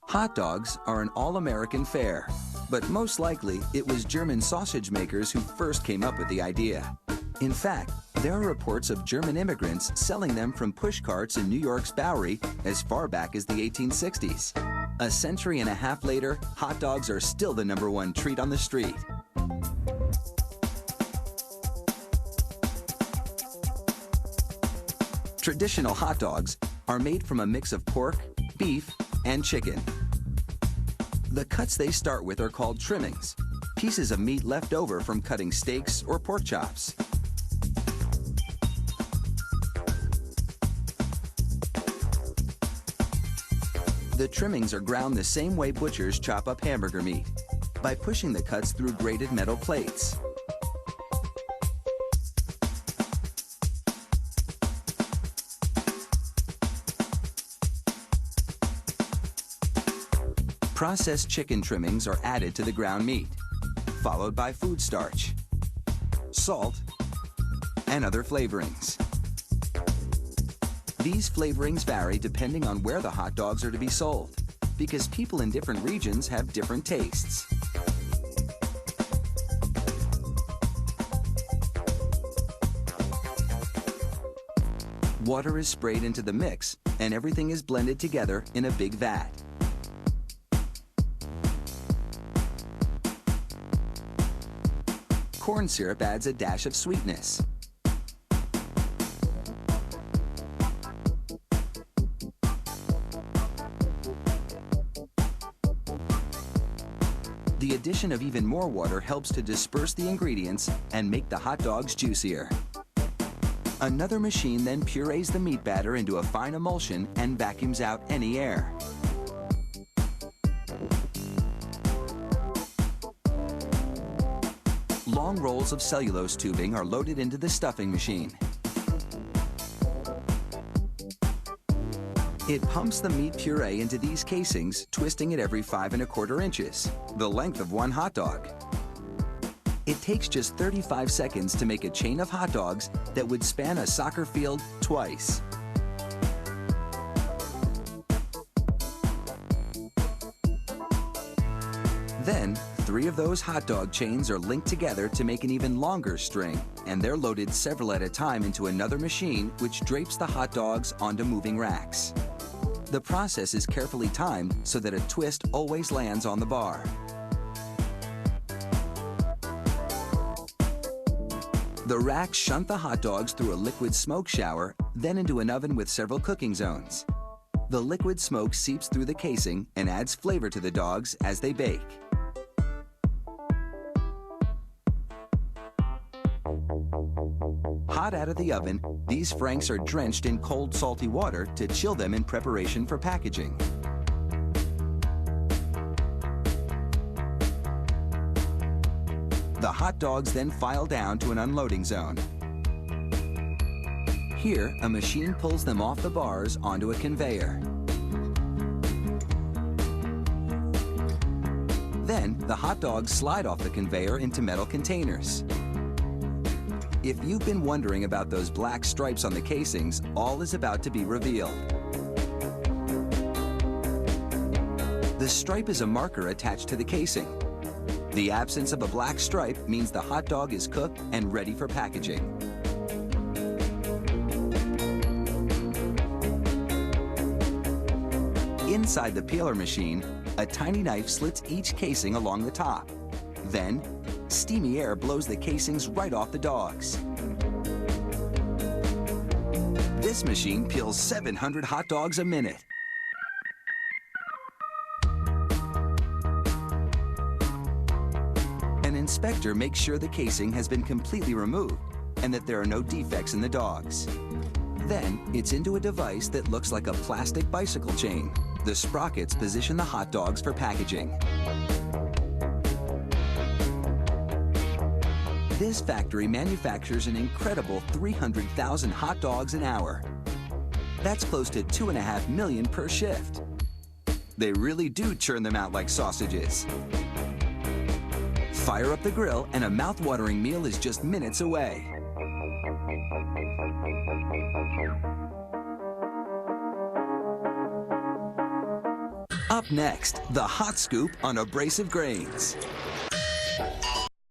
Hot dogs are an all-American fare, but most likely it was German sausage makers who first came up with the idea. In fact, there are reports of German immigrants selling them from push carts in New York's Bowery as far back as the 1860s. A century and a half later, hot dogs are still the #1 treat on the street. Traditional hot dogs are made from a mix of pork, beef, and chicken. The cuts they start with are called trimmings, pieces of meat left over from cutting steaks or pork chops. The trimmings are ground the same way butchers chop up hamburger meat, by pushing the cuts through grated metal plates. Processed chicken trimmings are added to the ground meat, followed by food starch, salt, and other flavorings. These flavorings vary depending on where the hot dogs are to be sold, because people in different regions have different tastes. Water is sprayed into the mix, and everything is blended together in a big vat. Corn syrup adds a dash of sweetness. The addition of even more water helps to disperse the ingredients and make the hot dogs juicier. Another machine then purees the meat batter into a fine emulsion and vacuums out any air. Long rolls of cellulose tubing are loaded into the stuffing machine. It pumps the meat puree into these casings, twisting it every 5 1/4 inches, the length of one hot dog. It takes just 35 seconds to make a chain of hot dogs that would span a soccer field twice. Then, 3 of those hot dog chains are linked together to make an even longer string, and they're loaded several at a time into another machine which drapes the hot dogs onto moving racks. The process is carefully timed so that a twist always lands on the bar. The racks shunt the hot dogs through a liquid smoke shower, then into an oven with several cooking zones. The liquid smoke seeps through the casing and adds flavor to the dogs as they bake. Hot out of the oven, these franks are drenched in cold, salty water to chill them in preparation for packaging. The hot dogs then file down to an unloading zone. Here, a machine pulls them off the bars onto a conveyor. Then, the hot dogs slide off the conveyor into metal containers. If you've been wondering about those black stripes on the casings, all is about to be revealed. The stripe is a marker attached to the casing. The absence of a black stripe means the hot dog is cooked and ready for packaging. Inside the peeler machine, a tiny knife slits each casing along the top. Then, steamy air blows the casings right off the dogs. This machine peels 700 hot dogs a minute. An inspector makes sure the casing has been completely removed and that there are no defects in the dogs. Then, it's into a device that looks like a plastic bicycle chain. The sprockets position the hot dogs for packaging. This factory manufactures an incredible 300,000 hot dogs an hour. That's close to 2.5 million per shift. They really do churn them out like sausages. Fire up the grill and a mouth-watering meal is just minutes away. Up next, the hot scoop on abrasive grains.